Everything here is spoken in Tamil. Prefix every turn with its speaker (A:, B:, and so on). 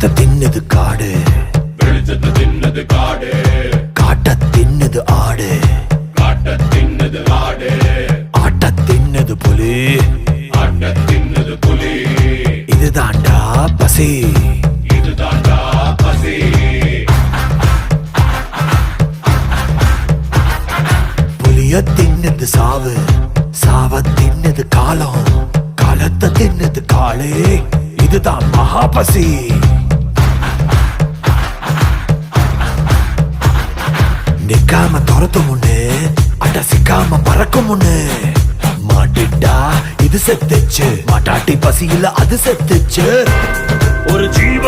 A: வெளிச்சத்தை தின்னது காடு,
B: வெளிச்சத்தை தின்னது காடு,
A: காட்ட தின்னது ஆடு,
B: காட்ட தின்னது ஆடு,
A: ஆட்ட தின்னது புலி,
B: ஆட்ட தின்னது புலி.
A: இதுதாண்டா பசி,
B: இதுதாண்டா பசி.
A: புலிய தின்னது சாவு, சாவ தின்னது காலம், காலத்தை தின்னது காளே, இதுதான் மகா பசி. நிக்காம துரத்து முன்னு, அட சிக்காம பறக்கும் முன்னு, மாட்டிட்டா இது செத்துச்சு, மாட்டாட்டி பசியில அது செத்துச்சு. ஒரு ஜீவ